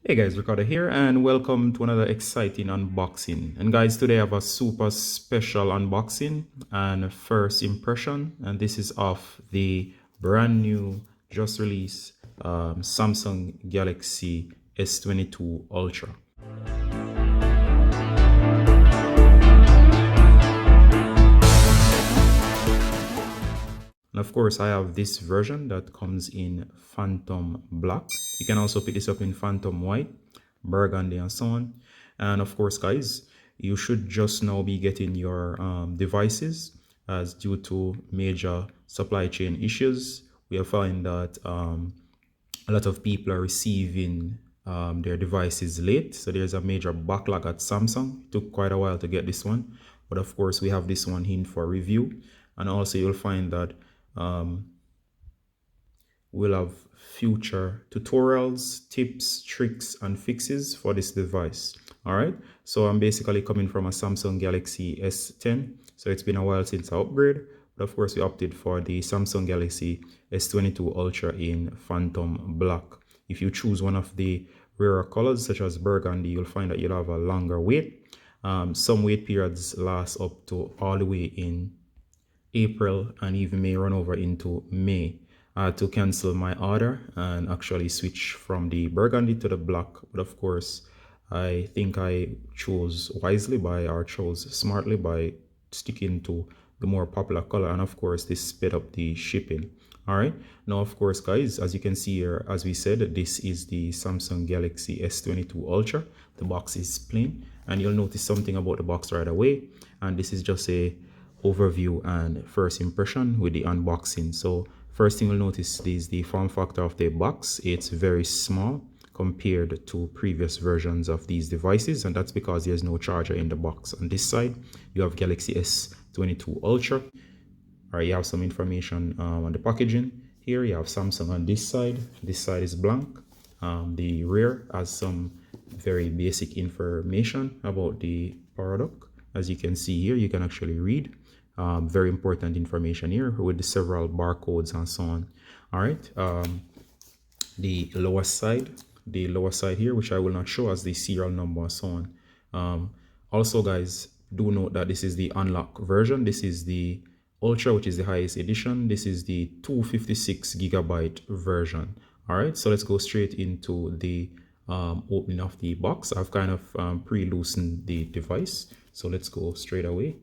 Hey guys, Ricardo here and welcome to another exciting unboxing. And guys, today I have a super special unboxing and first impression, and this is of the brand new, just released Samsung Galaxy S22 Ultra. And of course, I have this version that comes in Phantom Black. You can also pick this up in Phantom White, Burgundy, and so on. And of course, guys, you should just now be getting your devices, as due to major supply chain issues, we are finding that a lot of people are receiving their devices late. So there's a major backlog at Samsung. It took quite a while to get this one. But of course, we have this one in for review. And also you'll find that we'll have future tutorials, tips, tricks, and fixes for this device. All right. So I'm basically coming from a Samsung Galaxy S10. So it's been a while since I upgraded. But of course, we opted for the Samsung Galaxy S22 Ultra in Phantom Black. If you choose one of the rarer colors, such as burgundy, you'll find that you'll have a longer wait. Some wait periods last up to all the way in April and even may run over into May. To cancel my order and actually switch from the burgundy to the black. But of course, I think I chose wisely chose smartly by sticking to the more popular color. And of course, this sped up the shipping. All right. Now, of course, guys, as you can see here, as we said, this is the Samsung Galaxy S22 Ultra. The box is plain, and you'll notice something about the box right away. And this is just a overview and first impression with the unboxing. So first thing you'll notice is the form factor of the box. It's very small compared to previous versions of these devices, and that's because there's no charger in the box. On this side, you have Galaxy S22 Ultra. All right, you have some information on the packaging. Here you have Samsung on this side. This side is blank. The rear has some very basic information about the product. As you can see here, you can actually read very important information here with the several barcodes and so on. All right. The lower side here, which I will not show, as the serial number and so on. Also, guys, do note that this is the unlock version. This is the Ultra, which is the highest edition. This is the 256 gigabyte version. All right, so let's go straight into the opening of the box. I've kind of pre-loosened the device, so let's go straight away.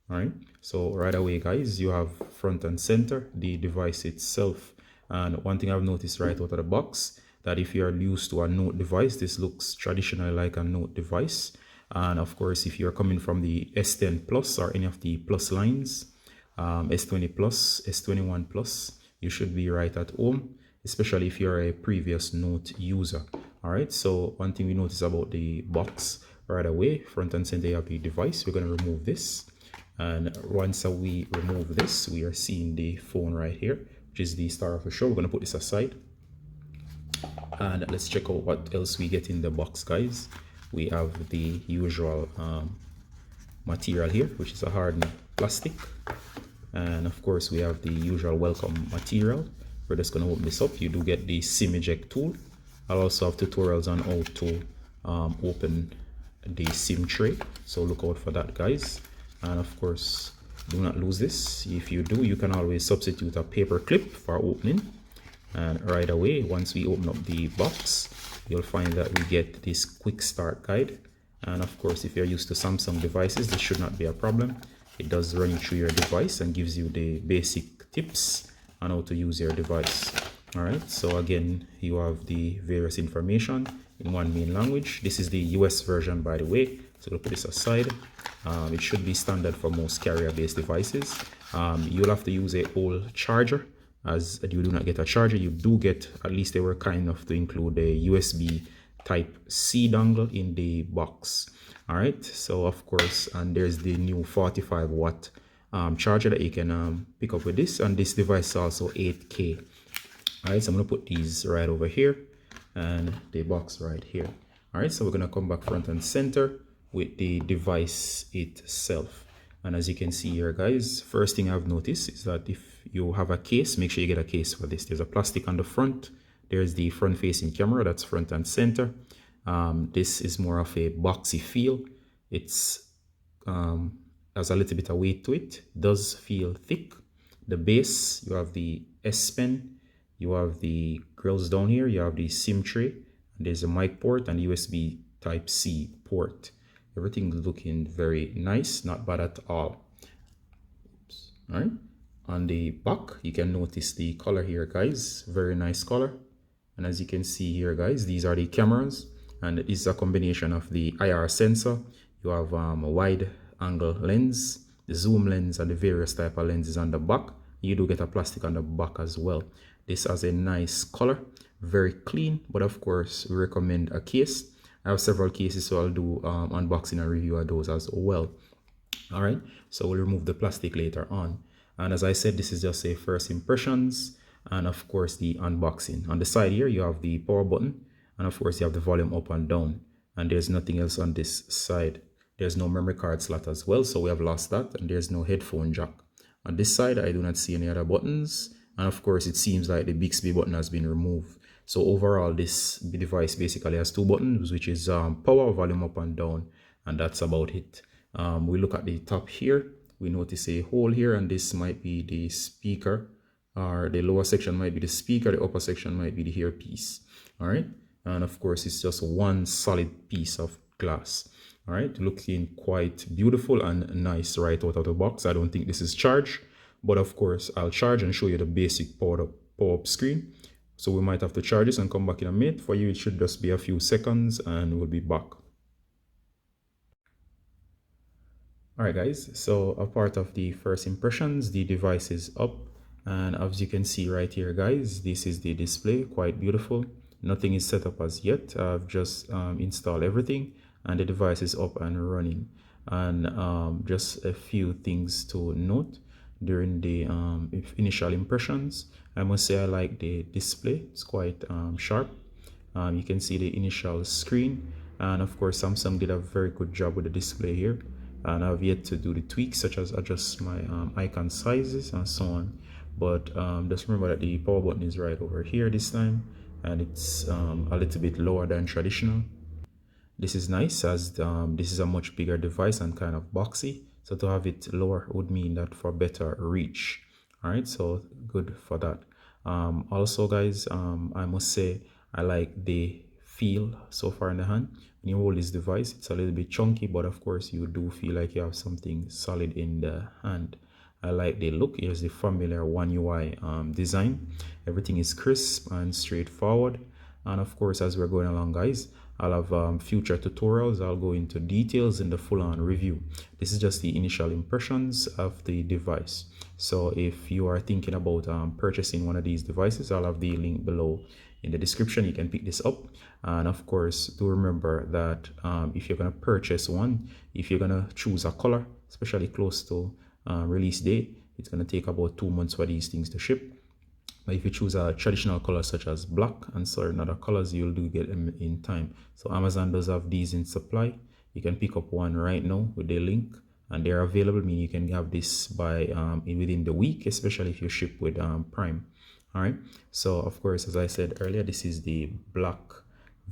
All right, so right away, guys, you have front and center the device itself. And one thing I've noticed right out of the box, that if you're used to a Note device, this looks traditionally like a Note device. And of course, if you're coming from the S10 Plus or any of the Plus lines, S20 Plus, S21 Plus, you should be right at home, especially if you're a previous Note user. All right, so one thing we notice about the box right away, front and center, you have the device. We're going to remove this. And once we remove this, we are seeing the phone right here, which is the star of the show. We're going to put this aside. And let's check out what else we get in the box, guys. We have the usual material here, which is a hardened plastic. And of course, we have the usual welcome material. We're just going to open this up. You do get the SIM eject tool. I'll also have tutorials on how to open the SIM tray. So look out for that, guys. And of course, do not lose this. If you do, you can always substitute a paper clip for opening. And right away, once we open up the box, you'll find that we get this quick start guide. And of course, if you're used to Samsung devices, this should not be a problem. It does run you through your device and gives you the basic tips on how to use your device. All right, so again, you have the various information in one main language. This is the US version, by the way. So we'll put this aside. It should be standard for most carrier-based devices. You'll have to use a old charger, as you do not get a charger. You do get, at least they were kind enough to include a USB type C dongle in the box. All right, so of course, and there's the new 45 watt charger that you can pick up with this, and this device is also 8K. All right, so I'm gonna put these right over here and the box right here. All right, so we're gonna come back front and center with the device itself. And as you can see here, guys, first thing I've noticed is that if you have a case, make sure you get a case for this. There's a plastic on the front, There's the front facing camera, that's front and center. This is more of a boxy feel. It's has a little bit of weight to it. Does feel thick. The base, you have the S Pen, you have the grills down here, you have the SIM tray, and there's a mic port and USB Type C port. Everything looking very nice, not bad at all. Oops. All right. On the back, you can notice the color here, guys. Very nice color. And as you can see here, guys, these are the cameras, and it is a combination of the IR sensor. You have a wide angle lens, the zoom lens, and the various type of lenses on the back. You do get a plastic on the back as well. This has a nice color, very clean, but of course we recommend a case. I have several cases, so I'll do unboxing and review of those as well. All right, so we'll remove the plastic later on. And as I said, this is just a first impressions, and of course the unboxing. On the side here, you have the power button, and of course you have the volume up and down, and there's nothing else on this side. There's no memory card slot as well, so we have lost that, and there's no headphone jack. On this side, I do not see any other buttons, and of course it seems like the Bixby button has been removed. So overall, this device basically has two buttons, which is power, volume up and down, and that's about it. We look at the top here, we notice a hole here, and this might be the speaker, or the lower section might be the speaker, the upper section might be the earpiece. All right, and of course it's just one solid piece of glass. All right, looking quite beautiful and nice right out of the box. I don't think this is charged, but of course I'll charge and show you the basic power up screen. So we might have to charge this and come back in a minute. For you, it should just be a few seconds and we'll be back. All right, guys, so a part of the first impressions, the device is up, and as you can see right here, guys, this is the display, quite beautiful. Nothing is set up as yet. I've just installed everything, and the device is up and running. And just a few things to note during the initial impressions. I must say I like the display. It's quite sharp. You can see the initial screen, and of course Samsung did a very good job with the display here, and I've yet to do the tweaks such as adjust my icon sizes and so on. But just remember that the power button is right over here this time, and it's a little bit lower than traditional. This is nice, as this is a much bigger device and kind of boxy, so to have it lower would mean that for better reach. All right, so good for that. Also, guys, I must say I like the feel so far in the hand. When you hold this device, it's a little bit chunky, but of course you do feel like you have something solid in the hand. I like the look. Here's the familiar One UI design. Everything is crisp and straightforward. And of course, as we're going along, guys, I'll have future tutorials. I'll go into details in the full-on review. This is just the initial impressions of the device. So if you are thinking about purchasing one of these devices, I'll have the link below in the description. You can pick this up. And of course, do remember that if you're going to purchase one, if you're going to choose a color, especially close to release date, it's going to take about 2 months for these things to ship. But if you choose a traditional color such as black and certain other colors, you'll do get them in time. So Amazon does have these in supply. You can pick up one right now with the link, and they're available. Meaning you can have this by within the week, especially if you ship with Prime. All right. So of course, as I said earlier, this is the black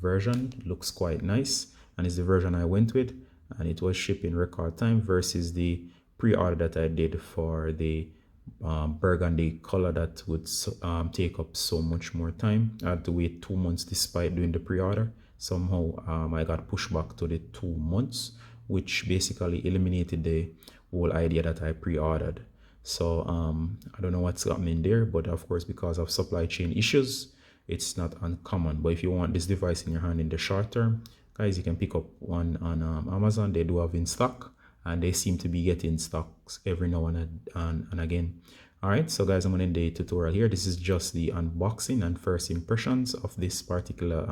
version. It looks quite nice, and it's the version I went with, and it was shipped in record time versus the pre-order that I did for the burgundy color that would take up so much more time. I had to wait 2 months despite doing the pre-order. Somehow I got pushed back to the 2 months, which basically eliminated the whole idea that I pre-ordered. So I don't know what's happening there, but of course, because of supply chain issues, it's not uncommon. But if you want this device in your hand in the short term, guys, you can pick up one on Amazon. They do have in stock, and they seem to be getting stocks every now and again. All right, so guys, I'm going to end the tutorial here. This is just the unboxing and first impressions of this particular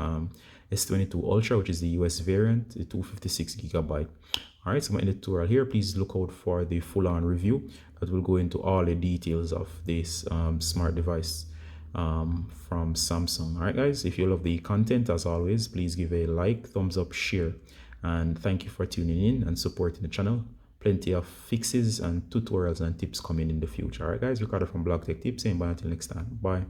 S22 Ultra, which is the US variant, the 256GB. All right, so I'm going to end the tutorial here. Please look out for the full-on review that will go into all the details of this smart device from Samsung. All right, guys, if you love the content, as always, please give a like, thumbs up, share. And thank you for tuning in and supporting the channel. Plenty of fixes and tutorials and tips coming in the future. All right, guys, Ricardo from Blog Tech Tips, saying bye until next time. Bye.